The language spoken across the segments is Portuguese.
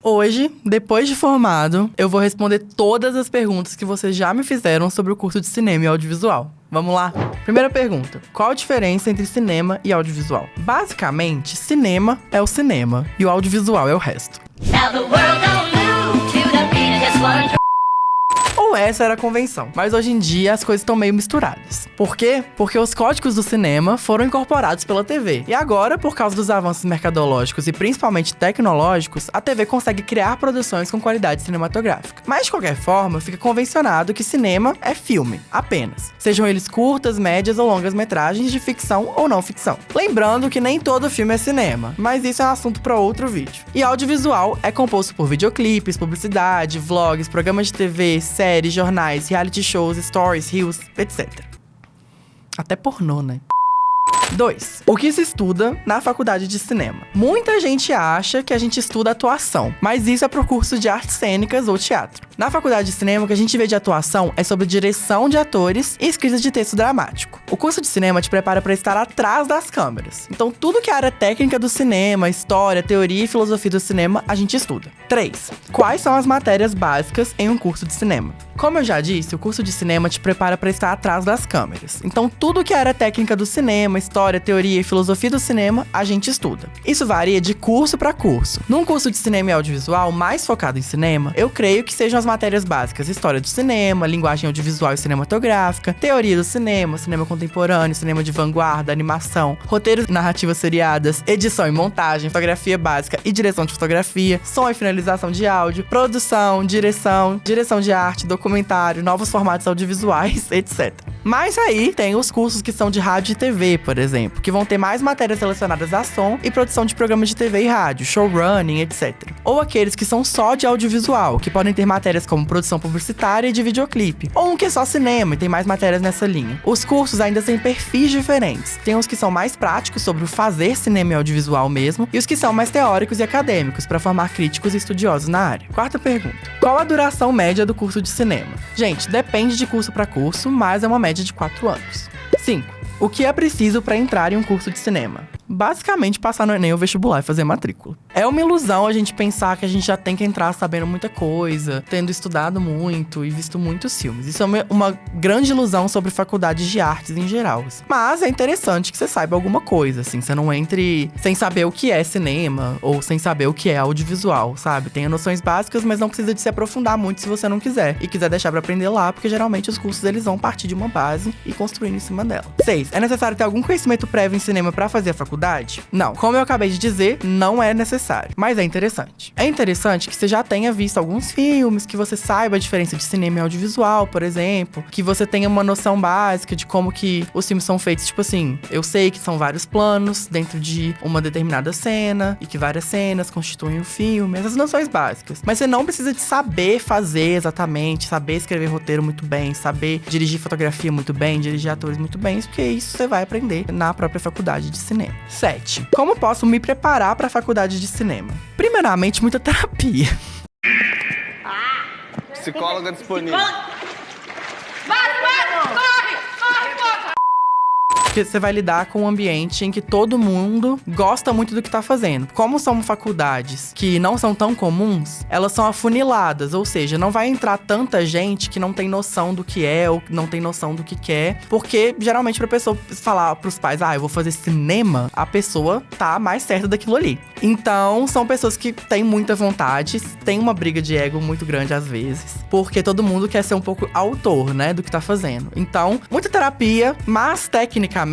Hoje, depois de formado, eu vou responder todas as perguntas que vocês já me fizeram sobre o curso de cinema e audiovisual. Vamos lá? Primeira pergunta. Qual a diferença entre cinema e audiovisual? Basicamente, cinema é o cinema e o audiovisual é o resto. Now the world don't move to the beat of just one. Ou essa era a convenção. Mas hoje em dia as coisas estão meio misturadas. Por quê? Porque os códigos do cinema foram incorporados pela TV. E agora, por causa dos avanços mercadológicos e principalmente tecnológicos, a TV consegue criar produções com qualidade cinematográfica. Mas de qualquer forma, fica convencionado que cinema é filme, apenas. Sejam eles curtas, médias ou longas metragens de ficção ou não ficção. Lembrando que nem todo filme é cinema, mas isso é um assunto para outro vídeo. E audiovisual é composto por videoclipes, publicidade, vlogs, programas de TV, séries, jornais, reality shows, stories, reels, etc. Até pornô, né? 2. O que se estuda na faculdade de cinema? Muita gente acha que a gente estuda atuação, mas isso é pro curso de artes cênicas ou teatro. Na faculdade de cinema, o que a gente vê de atuação é sobre direção de atores e escrita de texto dramático. O curso de cinema te prepara para estar atrás das câmeras. Então, tudo que é a área técnica do cinema, história, teoria e filosofia do cinema, a gente estuda. 3. Quais são as matérias básicas em um curso de cinema? Como eu já disse, o curso de cinema te prepara para estar atrás das câmeras. Então, tudo que é a área técnica do cinema, história, teoria e filosofia do cinema, a gente estuda. Isso varia de curso para curso. Num curso de cinema e audiovisual mais focado em cinema, eu creio que sejam as matérias básicas: história do cinema, linguagem audiovisual e cinematográfica, teoria do cinema, cinema contemporâneo, cinema de vanguarda, animação, roteiros e narrativas seriadas, edição e montagem, fotografia básica e direção de fotografia, som e finalização de áudio, produção, direção de arte, documentário, novos formatos audiovisuais, etc. Mas aí tem os cursos que são de rádio e TV, por exemplo, que vão ter mais matérias relacionadas a som e produção de programas de TV e rádio, showrunning, etc. Ou aqueles que são só de audiovisual, que podem ter matérias como produção publicitária e de videoclipe. Ou um que é só cinema e tem mais matérias nessa linha. Os cursos ainda têm perfis diferentes. Tem os que são mais práticos sobre o fazer cinema e audiovisual mesmo, e os que são mais teóricos e acadêmicos, para formar críticos e estudiosos na área. Quarta pergunta. Qual a duração média do curso de cinema? Gente, depende de curso para curso, mas é uma média de 4 anos. 5. O que é preciso para entrar em um curso de cinema? Basicamente, passar no Enem ou vestibular e fazer matrícula. É uma ilusão a gente pensar que a gente já tem que entrar sabendo muita coisa, tendo estudado muito e visto muitos filmes. Isso é uma grande ilusão sobre faculdades de artes em geral. Assim. Mas é interessante que você saiba alguma coisa, assim. Você não entre sem saber o que é cinema ou sem saber o que é audiovisual, sabe? Tenha noções básicas, mas não precisa de se aprofundar muito se você não quiser. E quiser deixar pra aprender lá, porque geralmente os cursos eles vão partir de uma base e construindo em cima dela. 6. É necessário ter algum conhecimento prévio em cinema pra fazer a faculdade? Não. Como eu acabei de dizer, não é necessário. Mas é interessante. É interessante que você já tenha visto alguns filmes, que você saiba a diferença de cinema e audiovisual, por exemplo. Que você tenha uma noção básica de como que os filmes são feitos. Tipo assim, eu sei que são vários planos dentro de uma determinada cena e que várias cenas constituem o filme. Essas noções básicas. Mas você não precisa de saber fazer exatamente, saber escrever roteiro muito bem, saber dirigir fotografia muito bem, dirigir atores muito bem, porque isso você vai aprender na própria faculdade de cinema. 7. Como posso me preparar para a faculdade de cinema? Primeiramente, muita terapia. Psicóloga disponível. Porque você vai lidar com um ambiente em que todo mundo gosta muito do que tá fazendo. Como são faculdades que não são tão comuns, elas são afuniladas, ou seja, não vai entrar tanta gente que não tem noção do que é ou não tem noção do que quer, porque geralmente pra pessoa falar pros pais, eu vou fazer cinema, a pessoa tá mais certa daquilo ali. Então, são pessoas que têm muita vontade, tem uma briga de ego muito grande às vezes, porque todo mundo quer ser um pouco autor, né, do que tá fazendo. Então, muita terapia, mas tecnicamente,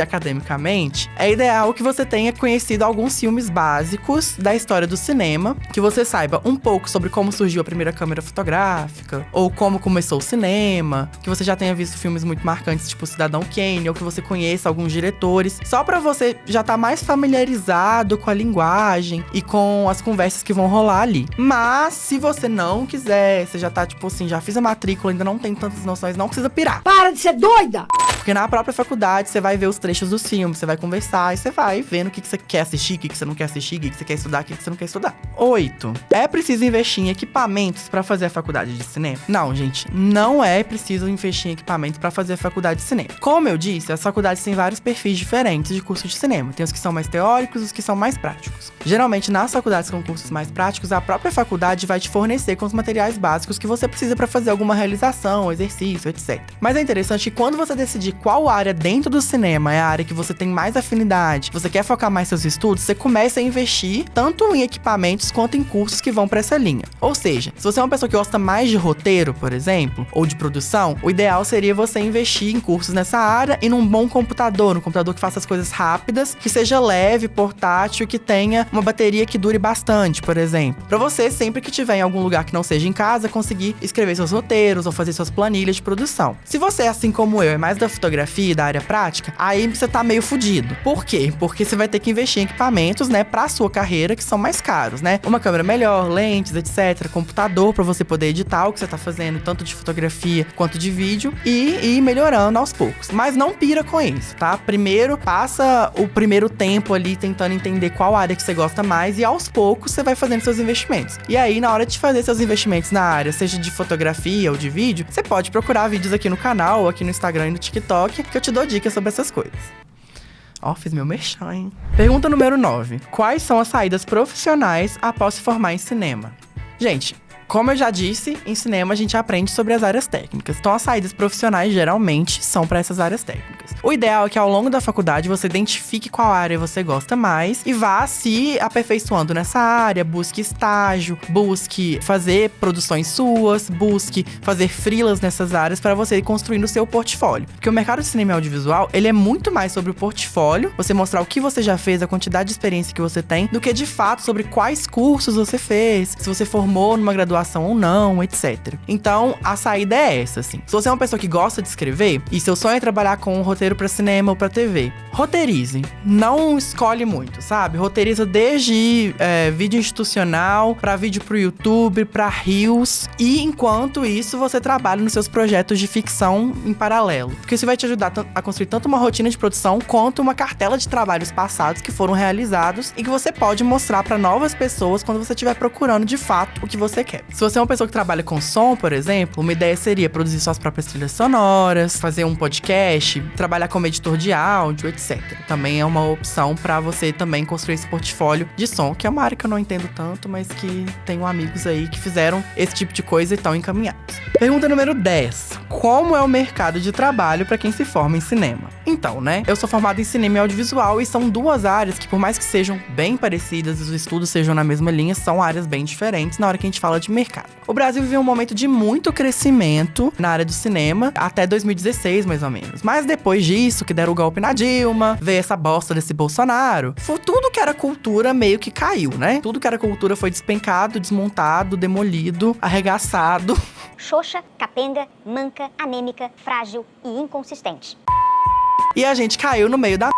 academicamente, é ideal que você tenha conhecido alguns filmes básicos da história do cinema, que você saiba um pouco sobre como surgiu a primeira câmera fotográfica, ou como começou o cinema, que você já tenha visto filmes muito marcantes, tipo Cidadão Kane, ou que você conheça alguns diretores, só pra você já tá mais familiarizado com a linguagem e com as conversas que vão rolar ali. Mas, se você não quiser, você já tá, tipo assim, já fiz a matrícula, ainda não tem tantas noções, não precisa pirar. Para de ser doida! Porque na própria faculdade, você vai ver os trechos dos filmes, você vai conversar e você vai vendo o que você quer assistir, o que você não quer assistir, o que você quer estudar, o que você não quer estudar. 8. É preciso investir em equipamentos pra fazer a faculdade de cinema? Não, gente, não é preciso investir em equipamentos pra fazer a faculdade de cinema. Como eu disse, as faculdades têm vários perfis diferentes de curso de cinema. Tem os que são mais teóricos e os que são mais práticos. Geralmente, nas faculdades com cursos mais práticos, a própria faculdade vai te fornecer com os materiais básicos que você precisa pra fazer alguma realização, exercício, etc. Mas é interessante que quando você decidir qual área dentro do cinema é a área que você tem mais afinidade, você quer focar mais seus estudos, você começa a investir tanto em equipamentos quanto em cursos que vão pra essa linha. Ou seja, se você é uma pessoa que gosta mais de roteiro, por exemplo, ou de produção, o ideal seria você investir em cursos nessa área e num bom computador, um computador que faça as coisas rápidas, que seja leve, portátil, que tenha uma bateria que dure bastante, por exemplo. Pra você, sempre que tiver em algum lugar que não seja em casa, conseguir escrever seus roteiros ou fazer suas planilhas de produção. Se você, assim como eu, é mais da fotografia e da área prática, aí você tá meio fudido. Por quê? Porque você vai ter que investir em equipamentos, né, pra sua carreira, que são mais caros, né? Uma câmera melhor, lentes, etc, computador pra você poder editar o que você tá fazendo, tanto de fotografia quanto de vídeo, e ir melhorando aos poucos. Mas não pira com isso, tá? Primeiro, passa o primeiro tempo ali tentando entender qual área que você gosta mais e aos poucos você vai fazendo seus investimentos. E aí, na hora de fazer seus investimentos na área, seja de fotografia ou de vídeo, você pode procurar vídeos aqui no canal, ou aqui no Instagram e no TikTok, que eu te dou dicas sobre essas coisas. Ó, fiz meu merchan, hein? Pergunta número 9. Quais são as saídas profissionais após se formar em cinema? Gente, como eu já disse, em cinema a gente aprende sobre as áreas técnicas. Então, as saídas profissionais geralmente são para essas áreas técnicas. O ideal é que ao longo da faculdade você identifique qual área você gosta mais e vá se aperfeiçoando nessa área, busque estágio, busque fazer produções suas, busque fazer freelas nessas áreas para você ir construindo o seu portfólio. Porque o mercado de cinema e audiovisual, ele é muito mais sobre o portfólio, você mostrar o que você já fez, a quantidade de experiência que você tem, do que de fato sobre quais cursos você fez, se você formou numa graduação ou não, etc. Então, a saída é essa, assim. Se você é uma pessoa que gosta de escrever e seu sonho é trabalhar com um roteiro pra cinema ou pra TV, roteirize. Não escolhe muito, sabe? Roteiriza desde vídeo institucional, pra vídeo pro YouTube, pra Reels. E enquanto isso, você trabalha nos seus projetos de ficção em paralelo. Porque isso vai te ajudar a construir tanto uma rotina de produção, quanto uma cartela de trabalhos passados que foram realizados e que você pode mostrar pra novas pessoas quando você estiver procurando de fato o que você quer. Se você é uma pessoa que trabalha com som, por exemplo, uma ideia seria produzir suas próprias trilhas sonoras, fazer um podcast, trabalhar como editor de áudio, etc. Também é uma opção pra você também construir esse portfólio de som, que é uma área que eu não entendo tanto, mas que tenho amigos aí que fizeram esse tipo de coisa e estão encaminhados. Pergunta número 10. Como é o mercado de trabalho pra quem se forma em cinema? Então, né? Eu sou formada em cinema e audiovisual e são duas áreas que, por mais que sejam bem parecidas e os estudos sejam na mesma linha, são áreas bem diferentes na hora que a gente fala de mercado. O Brasil viveu um momento de muito crescimento na área do cinema, até 2016, mais ou menos. Mas depois disso, que deram o golpe na Dilma, veio essa bosta desse Bolsonaro, tudo que era cultura meio que caiu, né? Tudo que era cultura foi despencado, desmontado, demolido, arregaçado. Xoxa, capenga, manca, anêmica, frágil e inconsistente. E a gente caiu no meio da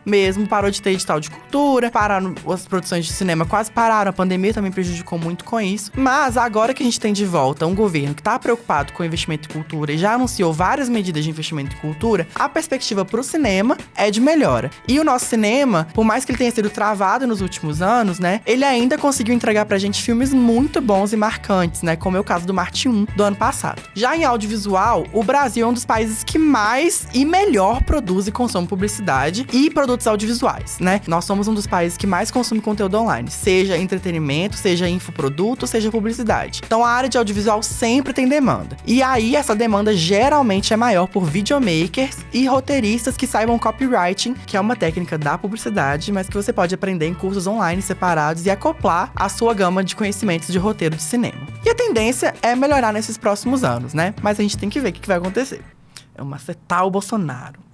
mesmo, parou de ter edital de cultura, pararam, as produções de cinema quase pararam, a pandemia também prejudicou muito com isso. Mas agora que a gente tem de volta um governo que tá preocupado com o investimento em cultura e já anunciou várias medidas de investimento em cultura, a perspectiva pro cinema é de melhora. E o nosso cinema, por mais que ele tenha sido travado nos últimos anos, né, ele ainda conseguiu entregar pra gente filmes muito bons e marcantes, né, como é o caso do Marte 1 do ano passado. Já em audiovisual, o Brasil é um dos países que mais e melhor produz e consome publicidade e produtos audiovisuais, né? Nós somos um dos países que mais consome conteúdo online, seja entretenimento, seja infoproduto, seja publicidade. Então a área de audiovisual sempre tem demanda. E aí essa demanda geralmente é maior por videomakers e roteiristas que saibam copywriting, que é uma técnica da publicidade, mas que você pode aprender em cursos online separados e acoplar a sua gama de conhecimentos de roteiro de cinema. E a tendência é melhorar nesses próximos anos, né? Mas a gente tem que ver o que vai acontecer. É uma macetar o Bolsonaro.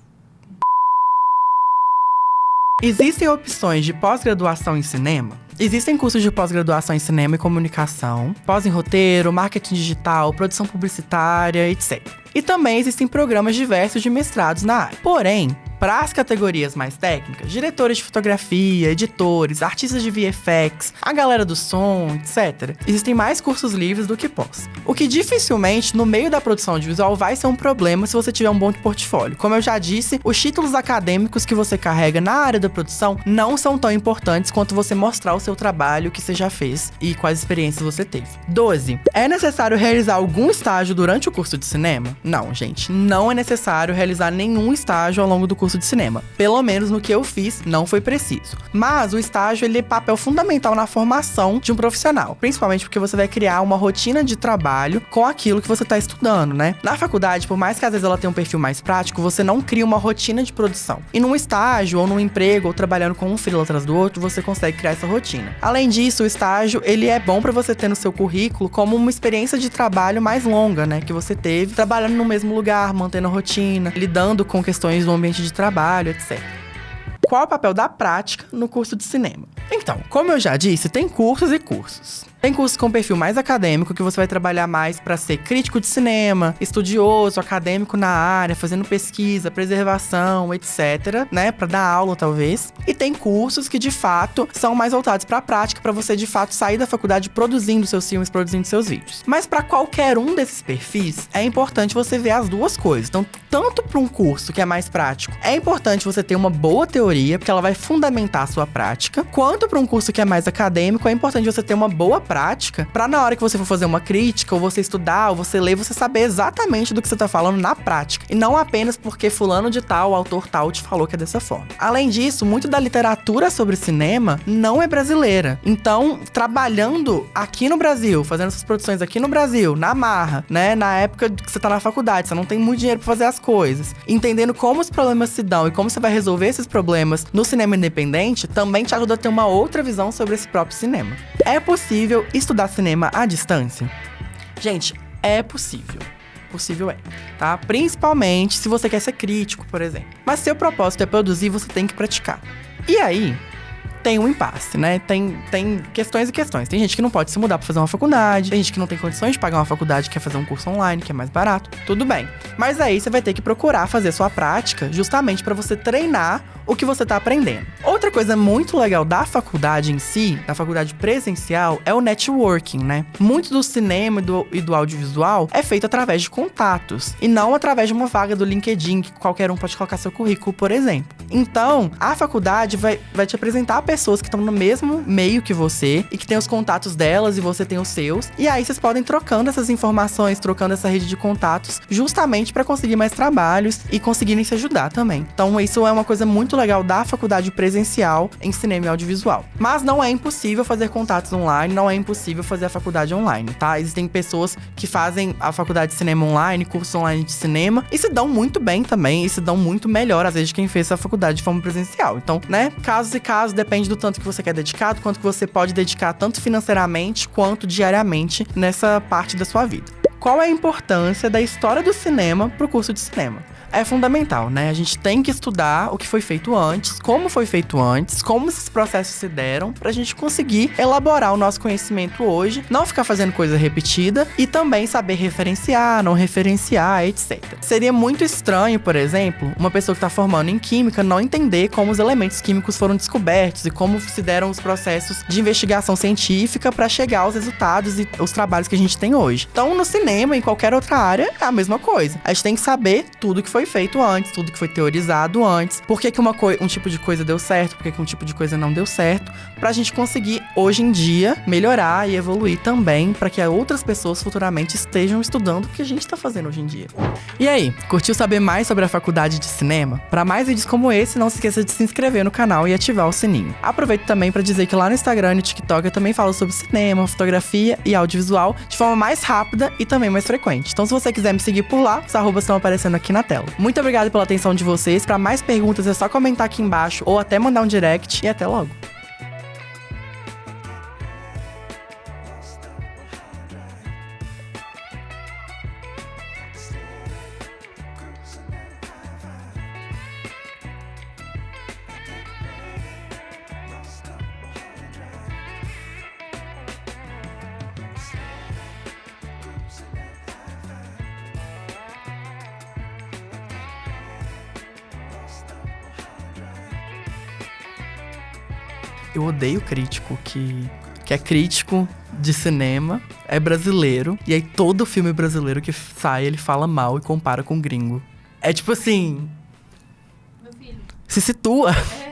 Existem opções de pós-graduação em cinema? Existem cursos de pós-graduação em cinema e comunicação, pós em roteiro, marketing digital, produção publicitária, etc. E também existem programas diversos de mestrados na área. Porém, Para as categorias mais técnicas, diretores de fotografia, editores, artistas de VFX, a galera do som, etc., existem mais cursos livres do que pós. O que dificilmente, no meio da produção audiovisual, vai ser um problema se você tiver um bom portfólio. Como eu já disse, os títulos acadêmicos que você carrega na área da produção não são tão importantes quanto você mostrar o seu trabalho que você já fez e quais experiências você teve. 12. É necessário realizar algum estágio durante o curso de cinema? Não, gente. Não é necessário realizar nenhum estágio ao longo do curso de cinema. Pelo menos no que eu fiz, não foi preciso. Mas o estágio, ele é papel fundamental na formação de um profissional. Principalmente porque você vai criar uma rotina de trabalho com aquilo que você está estudando, né? Na faculdade, por mais que às vezes ela tenha um perfil mais prático, você não cria uma rotina de produção. E num estágio, ou num emprego, ou trabalhando com um freela atrás do outro, você consegue criar essa rotina. Além disso, o estágio, ele é bom para você ter no seu currículo como uma experiência de trabalho mais longa, né? Que você teve trabalhando no mesmo lugar, mantendo a rotina, lidando com questões do ambiente de trabalho, etc. Qual é o papel da prática no curso de cinema? Então, como eu já disse, tem cursos e cursos. Tem cursos com perfil mais acadêmico, que você vai trabalhar mais para ser crítico de cinema, estudioso, acadêmico na área, fazendo pesquisa, preservação, etc, né, para dar aula talvez. E tem cursos que de fato são mais voltados para a prática, para você de fato sair da faculdade produzindo seus filmes, produzindo seus vídeos. Mas para qualquer um desses perfis, é importante você ver as duas coisas. Então, tanto para um curso que é mais prático, é importante você ter uma boa teoria, porque ela vai fundamentar a sua prática, quanto para um curso que é mais acadêmico, é importante você ter uma boa prática, pra na hora que você for fazer uma crítica, ou você estudar, ou você ler, você saber exatamente do que você tá falando na prática. E não apenas porque fulano de tal, autor tal, te falou que é dessa forma. Além disso, muito da literatura sobre cinema não é brasileira. Então, trabalhando aqui no Brasil, fazendo essas produções aqui no Brasil, na marra, né, na época que você tá na faculdade, você não tem muito dinheiro pra fazer as coisas, entendendo como os problemas se dão e como você vai resolver esses problemas no cinema independente, também te ajuda a ter uma outra visão sobre esse próprio cinema. É possível estudar cinema à distância? Gente, é possível. Possível é, tá? Principalmente se você quer ser crítico, por exemplo. Mas se o propósito é produzir, você tem que praticar. E aí, tem um impasse, né? Tem questões e questões. Tem gente que não pode se mudar pra fazer uma faculdade, tem gente que não tem condições de pagar uma faculdade, quer fazer um curso online, que é mais barato. Tudo bem. Mas aí você vai ter que procurar fazer sua prática justamente pra você treinar o que você tá aprendendo. Outra coisa muito legal da faculdade em si, da faculdade presencial, é o networking, né? Muito do cinema e do audiovisual é feito através de contatos, e não através de uma vaga do LinkedIn, que qualquer um pode colocar seu currículo, por exemplo. Então, a faculdade vai te apresentar pessoas que estão no mesmo meio que você, e que tem os contatos delas e você tem os seus, e aí vocês podem trocando essas informações, trocando essa rede de contatos, justamente para conseguir mais trabalhos e conseguirem se ajudar também. Então, isso é uma coisa muito legal da faculdade presencial em cinema e audiovisual. Mas não é impossível fazer contatos online, não é impossível fazer a faculdade online, tá? Existem pessoas que fazem a faculdade de cinema online, cursos online de cinema, e se dão muito bem também, e se dão muito melhor, às vezes, de quem fez essa faculdade de forma presencial. Então, né, casos e casos, depende do tanto que você quer dedicar, do quanto que você pode dedicar, tanto financeiramente quanto diariamente, nessa parte da sua vida. Qual é a importância da história do cinema pro curso de cinema? É fundamental, né? A gente tem que estudar o que foi feito antes, como foi feito antes, como esses processos se deram, pra gente conseguir elaborar o nosso conhecimento hoje, não ficar fazendo coisa repetida e também saber referenciar, não referenciar, etc. Seria muito estranho, por exemplo, uma pessoa que tá formando em química não entender como os elementos químicos foram descobertos e como se deram os processos de investigação científica pra chegar aos resultados e os trabalhos que a gente tem hoje. Então, no cinema e em qualquer outra área, é a mesma coisa. A gente tem que saber tudo que foi feito antes, tudo que foi teorizado antes, por que um tipo de coisa deu certo, por que um tipo de coisa não deu certo, pra gente conseguir, hoje em dia, melhorar e evoluir também, pra que outras pessoas futuramente estejam estudando o que a gente tá fazendo hoje em dia. E aí, curtiu saber mais sobre a faculdade de cinema? Pra mais vídeos como esse, não se esqueça de se inscrever no canal e ativar o sininho. Aproveito também pra dizer que lá no Instagram e no TikTok eu também falo sobre cinema, fotografia e audiovisual de forma mais rápida e também mais frequente. Então, se você quiser me seguir por lá, os arrobas estão aparecendo aqui na tela. Muito obrigada pela atenção de vocês. Para mais perguntas é só comentar aqui embaixo ou até mandar um direct e até logo. Eu odeio crítico que é crítico de cinema, é brasileiro, e aí todo filme brasileiro que sai, ele fala mal e compara com gringo. É tipo assim... Meu filho. Se situa. É